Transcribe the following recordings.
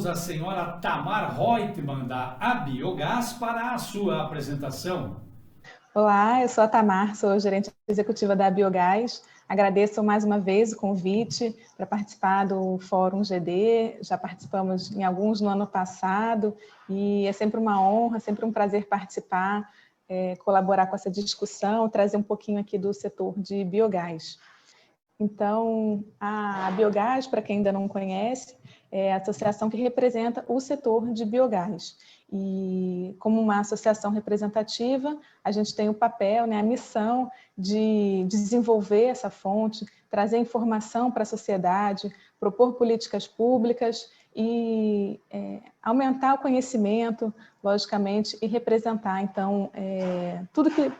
a senhora Tamar Reutemann, da Abiogás, para a sua apresentação. Olá, eu sou a Tamar, sou gerente executiva da Abiogás. Agradeço mais uma vez o convite para participar do Fórum GD. Já participamos em alguns no ano passado e é sempre uma honra, sempre um prazer participar, colaborar com essa discussão, trazer um pouquinho aqui do setor de biogás. Então, a Abiogás, para quem ainda não conhece, é a associação que representa o setor de biogás. E como uma associação representativa, a gente tem o papel, né, a missão de desenvolver essa fonte, trazer informação para a sociedade, propor políticas públicas e aumentar o conhecimento, logicamente, e representar, então,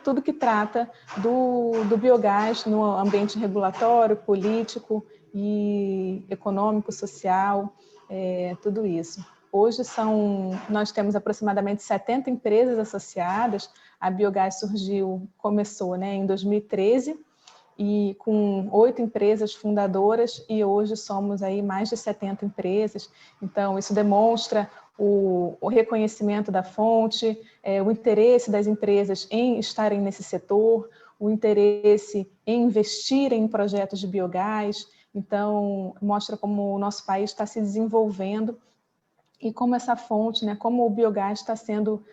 tudo que trata do biogás no ambiente regulatório, político e econômico, social, tudo isso. Hoje nós temos aproximadamente 70 empresas associadas. A Biogás começou, né, em 2013, e com 8 empresas fundadoras, e hoje somos aí mais de 70 empresas. Então, isso demonstra o reconhecimento da fonte, o interesse das empresas em estarem nesse setor, o interesse em investir em projetos de biogás. Então, mostra como o nosso país está se desenvolvendo e como essa fonte, né, como o biogás está sendo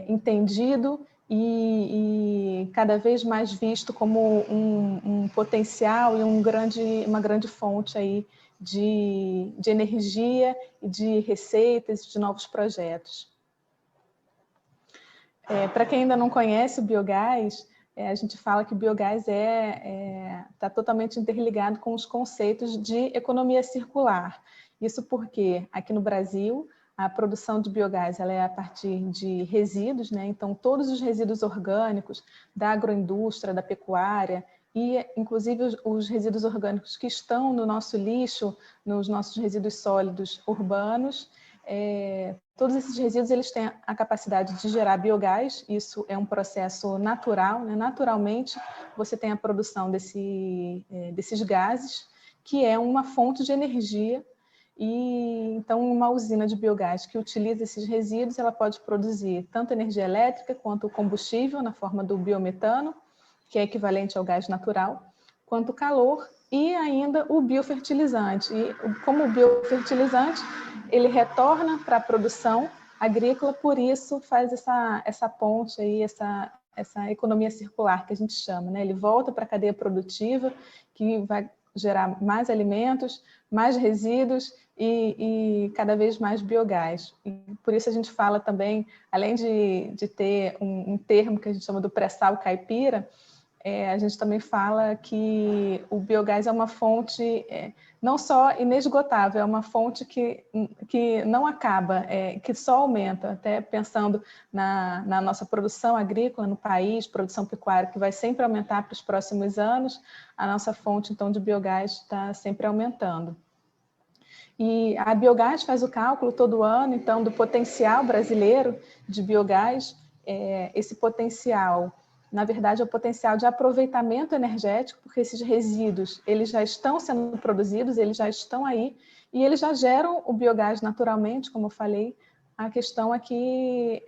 entendido e cada vez mais visto como um potencial e uma grande fonte aí de energia e de receitas, de novos projetos. Para quem ainda não conhece o biogás, a gente fala que o biogás está totalmente interligado com os conceitos de economia circular. Isso porque aqui no Brasil a produção de biogás ela é a partir de resíduos, né? Então todos os resíduos orgânicos da agroindústria, da pecuária e inclusive os resíduos orgânicos que estão no nosso lixo, nos nossos resíduos sólidos urbanos, todos esses resíduos eles têm a capacidade de gerar biogás. Isso é um processo natural, né? Naturalmente você tem a produção desses gases, que é uma fonte de energia. E então uma usina de biogás que utiliza esses resíduos, ela pode produzir tanto energia elétrica quanto combustível na forma do biometano, que é equivalente ao gás natural, quanto calor e ainda o biofertilizante. E como o biofertilizante, ele retorna para a produção agrícola, por isso faz essa ponte aí, essa economia circular que a gente chama, né? Ele volta para a cadeia produtiva, que vai gerar mais alimentos, mais resíduos e cada vez mais biogás. E por isso a gente fala também, além de ter um termo que a gente chama do pré-sal caipira, a gente também fala que o biogás é uma fonte não só inesgotável, é uma fonte que não acaba, que só aumenta, até pensando na nossa produção agrícola no país, produção pecuária, que vai sempre aumentar para os próximos anos, a nossa fonte, então, de biogás está sempre aumentando. E a Biogás faz o cálculo todo ano, então, do potencial brasileiro de biogás. Esse potencial, na verdade, é o potencial de aproveitamento energético, porque esses resíduos eles já estão sendo produzidos, eles já estão aí, e eles já geram o biogás naturalmente, como eu falei. A questão é que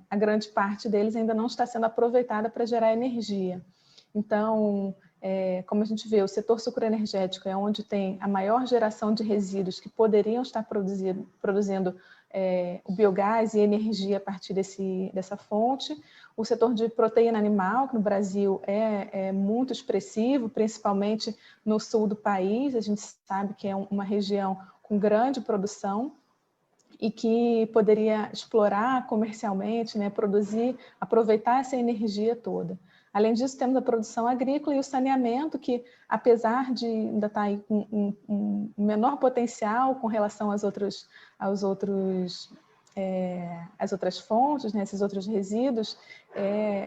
a grande parte deles ainda não está sendo aproveitada para gerar energia. Então, como a gente vê, o setor sucroenergético é onde tem a maior geração de resíduos que poderiam estar produzindo o biogás e energia a partir dessa fonte. O setor de proteína animal, que no Brasil é muito expressivo, principalmente no sul do país. A gente sabe que é uma região com grande produção e que poderia explorar comercialmente, né, aproveitar essa energia toda. Além disso, temos a produção agrícola e o saneamento, que, apesar de ainda estar aí com um menor potencial com relação às outras fontes, né, esses outros resíduos,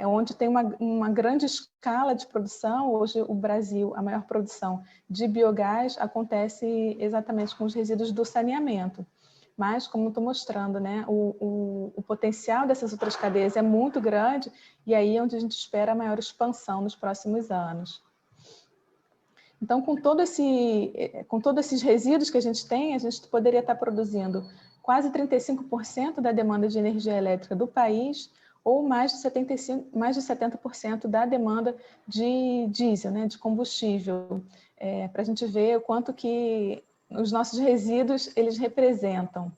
onde tem uma grande escala de produção. Hoje, o Brasil, a maior produção de biogás acontece exatamente com os resíduos do saneamento. Mas, como estou mostrando, né, o potencial dessas outras cadeias é muito grande, e aí é onde a gente espera a maior expansão nos próximos anos. Então, com todos esses resíduos que a gente tem, a gente poderia estar produzindo quase 35% da demanda de energia elétrica do país, ou mais de 70% da demanda de diesel, né, de combustível, para a gente ver o quanto que os nossos resíduos eles representam.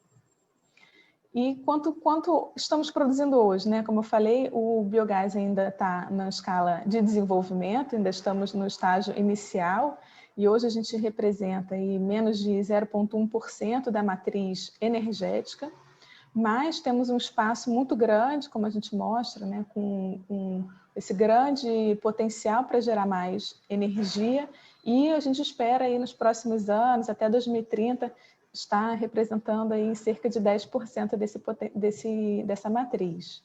E quanto estamos produzindo hoje, né? Como eu falei, o biogás ainda está na escala de desenvolvimento, ainda estamos no estágio inicial, e hoje a gente representa aí menos de 0,1% da matriz energética, mas temos um espaço muito grande, como a gente mostra, né? com esse grande potencial para gerar mais energia, e a gente espera aí nos próximos anos, até 2030, está representando aí cerca de 10% dessa matriz.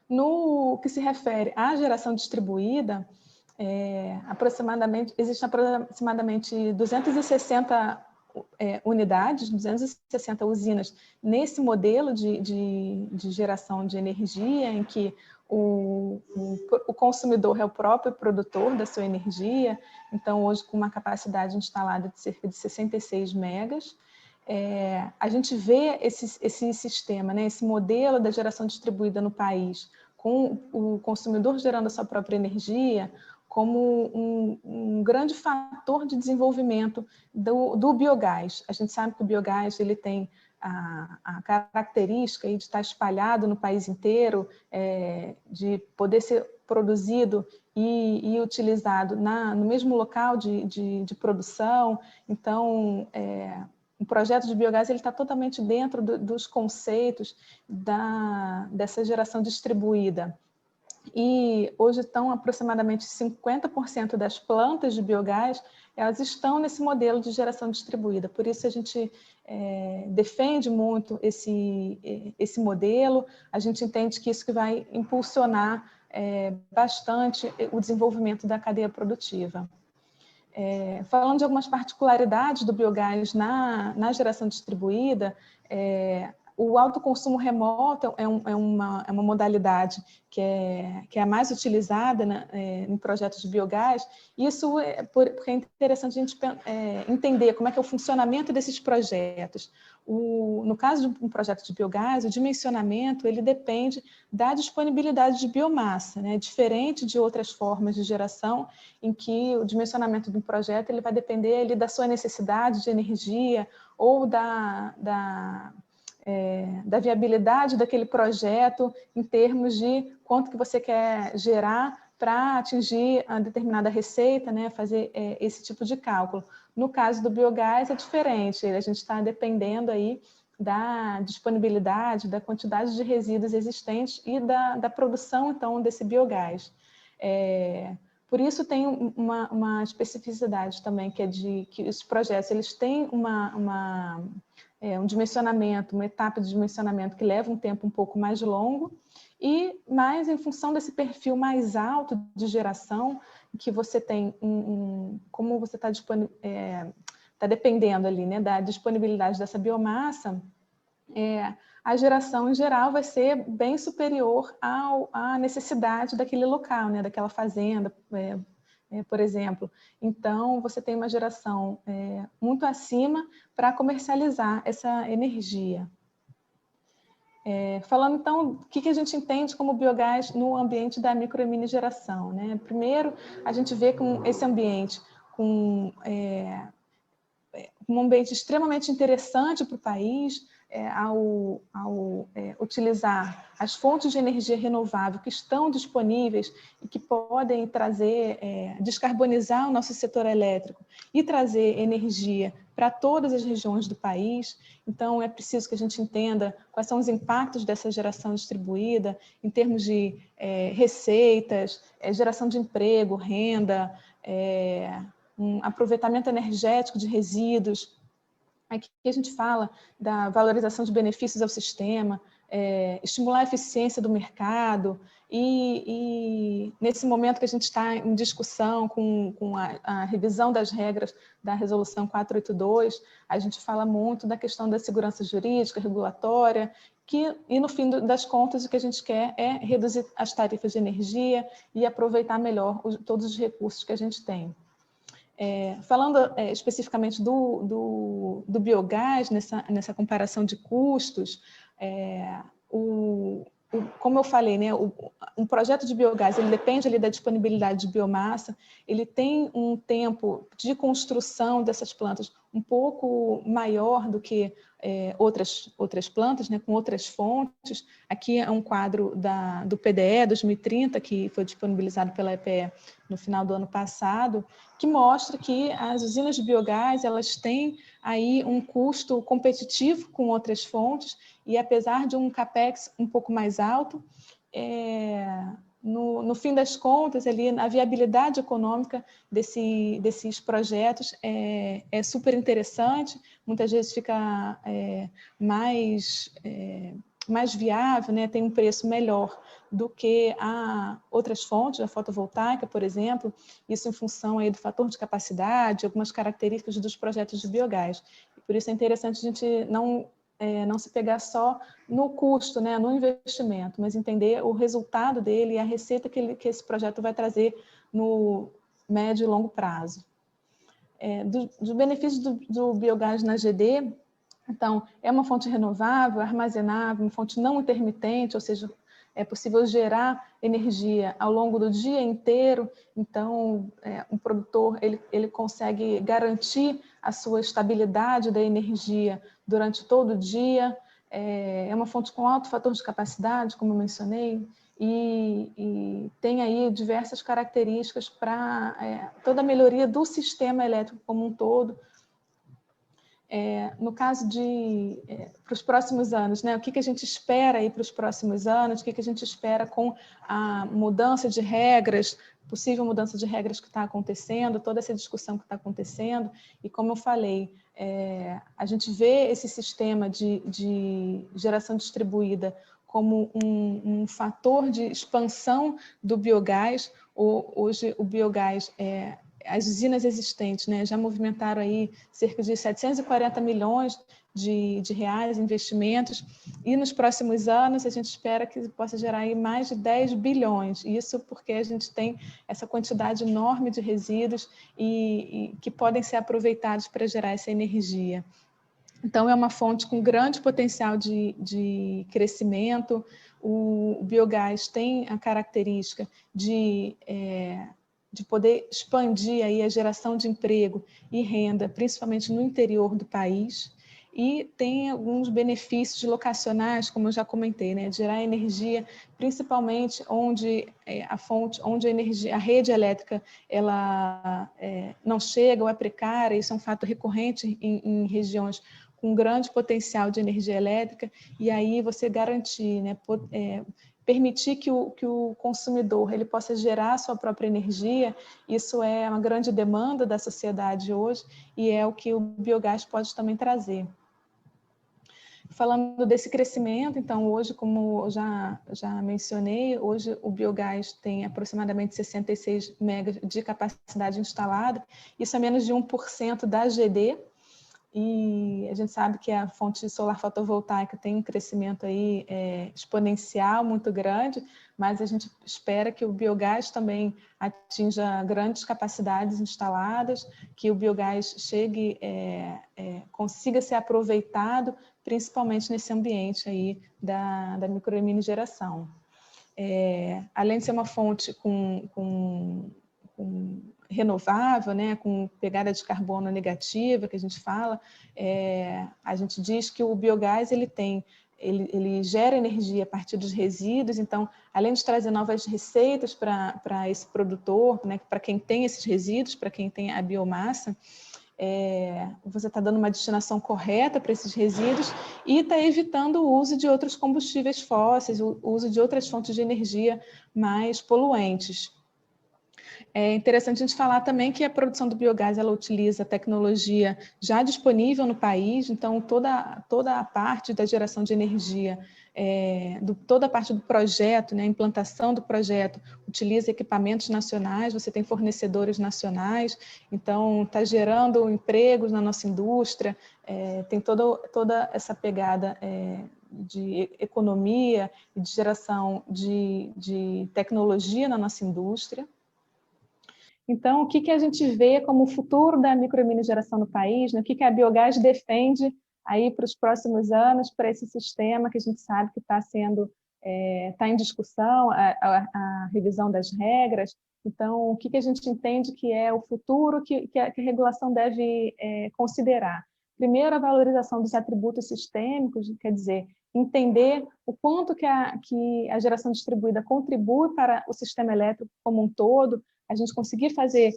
No que se refere à geração distribuída, existem aproximadamente 260 unidades, 260 usinas nesse modelo de geração de energia, em que o consumidor é o próprio produtor da sua energia, então hoje com uma capacidade instalada de cerca de 66 megas. A gente vê esse sistema, né, esse modelo da geração distribuída no país, com o consumidor gerando a sua própria energia, como um grande fator de desenvolvimento do biogás. A gente sabe que o biogás ele tem a característica de estar espalhado no país inteiro, de poder ser produzido e utilizado no mesmo local de produção. Então, o projeto de biogás está totalmente dentro dos conceitos dessa geração distribuída. E hoje estão aproximadamente 50% das plantas de biogás, elas estão nesse modelo de geração distribuída. Por isso a gente defende muito esse modelo, a gente entende que isso que vai impulsionar bastante o desenvolvimento da cadeia produtiva. Falando de algumas particularidades do biogás na geração distribuída, o autoconsumo remoto é uma modalidade que é a mais utilizada em projetos de biogás. Isso porque é interessante a gente entender como é que é o funcionamento desses projetos. No caso de um projeto de biogás, o dimensionamento ele depende da disponibilidade de biomassa, né? Diferente de outras formas de geração, em que o dimensionamento do projeto ele vai depender ali da sua necessidade de energia ou da viabilidade daquele projeto em termos de quanto que você quer gerar para atingir a determinada receita, né, fazer esse tipo de cálculo. No caso do biogás é diferente, a gente está dependendo aí da disponibilidade, da quantidade de resíduos existentes e da produção, então, desse biogás. Por isso tem uma especificidade também, que é que os projetos eles têm um dimensionamento, uma etapa de dimensionamento que leva um tempo um pouco mais longo, e mais em função desse perfil mais alto de geração, que você tem, como você está dependendo ali, né, da disponibilidade dessa biomassa, a geração em geral vai ser bem superior à necessidade daquele local, né, daquela fazenda, por exemplo. Então, você tem uma geração muito acima para comercializar essa energia. Falando, então, o que a gente entende como biogás no ambiente da micro e mini geração, né? Primeiro, a gente vê com esse ambiente com um ambiente extremamente interessante para o país, ao utilizar as fontes de energia renovável que estão disponíveis e que podem trazer, descarbonizar o nosso setor elétrico e trazer energia para todas as regiões do país. Então, é preciso que a gente entenda quais são os impactos dessa geração distribuída em termos de receitas, geração de emprego, renda, um aproveitamento energético de resíduos. Aqui a gente fala da valorização de benefícios ao sistema, estimular a eficiência do mercado, e nesse momento que a gente está em discussão com a revisão das regras da Resolução 482, a gente fala muito da questão da segurança jurídica, regulatória, e no fim das contas o que a gente quer é reduzir as tarifas de energia e aproveitar melhor todos os recursos que a gente tem. Falando especificamente do biogás, nessa comparação de custos, como eu falei, né, um projeto de biogás ele depende ali da disponibilidade de biomassa, ele tem um tempo de construção dessas plantas um pouco maior do que outras plantas, né, com outras fontes. Aqui é um quadro do PDE 2030, que foi disponibilizado pela EPE no final do ano passado, que mostra que as usinas de biogás elas têm aí um custo competitivo com outras fontes, e apesar de um capex um pouco mais alto, no fim das contas, ali, a viabilidade econômica desses projetos é super interessante, muitas vezes fica mais viável, né? Tem um preço melhor do que outras fontes, a fotovoltaica, por exemplo, isso em função aí do fator de capacidade, algumas características dos projetos de biogás. E por isso é interessante a gente não se pegar só no custo, né, no investimento, mas entender o resultado dele e a receita que esse projeto vai trazer no médio e longo prazo. Dos benefícios do biogás na GD, então, é uma fonte renovável, armazenável, uma fonte não intermitente, ou seja, é possível gerar energia ao longo do dia inteiro. Então, um produtor ele consegue garantir a sua estabilidade da energia durante todo o dia. É uma fonte com alto fator de capacidade, como eu mencionei, e tem aí diversas características para toda a melhoria do sistema elétrico como um todo. No caso para os próximos anos, né? O que a gente espera aí para os próximos anos, o que a gente espera com a mudança de regras, possível mudança de regras que está acontecendo, toda essa discussão que está acontecendo, e como eu falei, a gente vê esse sistema de geração distribuída como um fator de expansão do biogás. Hoje o biogás as usinas existentes, né, já movimentaram aí cerca de 740 milhões de reais em investimentos, e nos próximos anos a gente espera que possa gerar aí mais de 10 bilhões, isso porque a gente tem essa quantidade enorme de resíduos e que podem ser aproveitados para gerar essa energia. Então, é uma fonte com grande potencial de crescimento. O biogás tem a característica de poder expandir aí a geração de emprego e renda, principalmente no interior do país, e tem alguns benefícios locacionais, como eu já comentei, né? De gerar energia, principalmente onde a rede elétrica ela não chega ou é precária. Isso é um fato recorrente em regiões com grande potencial de energia elétrica, e aí você garantir, né, permitir que o consumidor ele possa gerar a sua própria energia. Isso é uma grande demanda da sociedade hoje e é o que o biogás pode também trazer. Falando desse crescimento, então, hoje, como eu já mencionei, hoje o biogás tem aproximadamente 66 megas de capacidade instalada, isso é menos de 1% da GD, e a gente sabe que a fonte solar fotovoltaica tem um crescimento aí exponencial muito grande, mas a gente espera que o biogás também atinja grandes capacidades instaladas, que o biogás consiga ser aproveitado, principalmente nesse ambiente aí da micro e mini geração. Além de ser uma fonte com renovável, né, com pegada de carbono negativa, que a gente fala, a gente diz que o biogás ele gera energia a partir dos resíduos. Então, além de trazer novas receitas para esse produtor, né, para quem tem esses resíduos, para quem tem a biomassa, você está dando uma destinação correta para esses resíduos e está evitando o uso de outros combustíveis fósseis, o uso de outras fontes de energia mais poluentes. É interessante a gente falar também que a produção do biogás ela utiliza tecnologia já disponível no país, então toda a parte da geração de energia, toda a parte do projeto, né, a implantação do projeto, utiliza equipamentos nacionais, você tem fornecedores nacionais, então está gerando empregos na nossa indústria, tem toda essa pegada de economia e de geração de tecnologia na nossa indústria. Então, o que, que a gente vê como o futuro da micro e mini geração no país, né? O que, que a Biogás defende aí para os próximos anos, para esse sistema que a gente sabe que está sendo, está em discussão, a revisão das regras. Então, o que, que a gente entende que é o futuro que a regulação deve considerar? Primeiro, a valorização dos atributos sistêmicos, quer dizer, entender o quanto que a geração distribuída contribui para o sistema elétrico como um todo, a gente conseguir fazer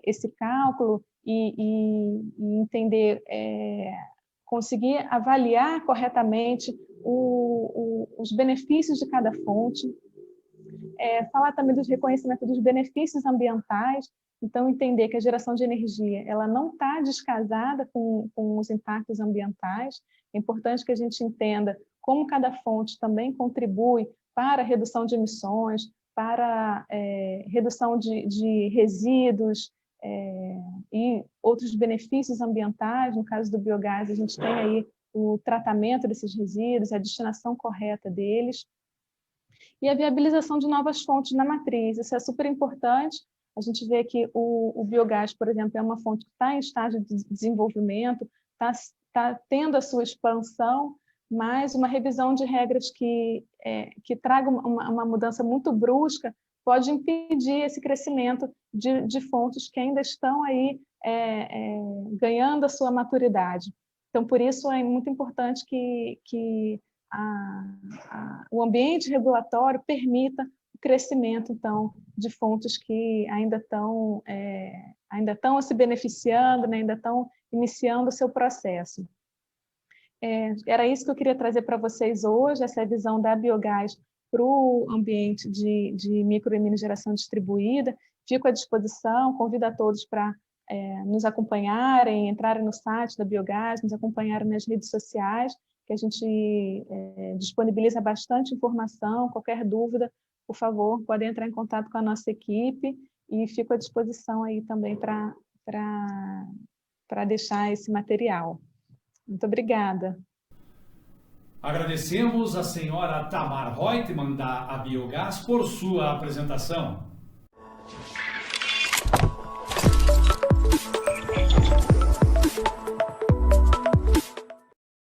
esse cálculo e entender, conseguir avaliar corretamente os benefícios de cada fonte, falar também dos reconhecimentos dos benefícios ambientais, então entender que a geração de energia ela não está descasada com os impactos ambientais, é importante que a gente entenda como cada fonte também contribui para a redução de emissões, para redução de resíduos e outros benefícios ambientais. No caso do biogás, a gente tem aí o tratamento desses resíduos, a destinação correta deles, e a viabilização de novas fontes na matriz. Isso é super importante. A gente vê que o biogás, por exemplo, é uma fonte que está em estágio de desenvolvimento, está tendo a sua expansão, mas uma revisão de regras que traga uma mudança muito brusca pode impedir esse crescimento de fontes que ainda estão aí ganhando a sua maturidade. Então, por isso, é muito importante que o ambiente regulatório permita o crescimento, então, de fontes que ainda estão se beneficiando, né, ainda estão iniciando o seu processo. Era isso que eu queria trazer para vocês hoje, essa visão da biogás para o ambiente de micro e mini geração distribuída. Fico à disposição, convido a todos para nos acompanharem, entrarem no site da Biogás, nos acompanharem nas redes sociais, que a gente disponibiliza bastante informação. Qualquer dúvida, por favor, podem entrar em contato com a nossa equipe, e fico à disposição aí também para deixar esse material. Muito obrigada. Agradecemos a senhora Tamar Reutemann, da Biogás, por sua apresentação.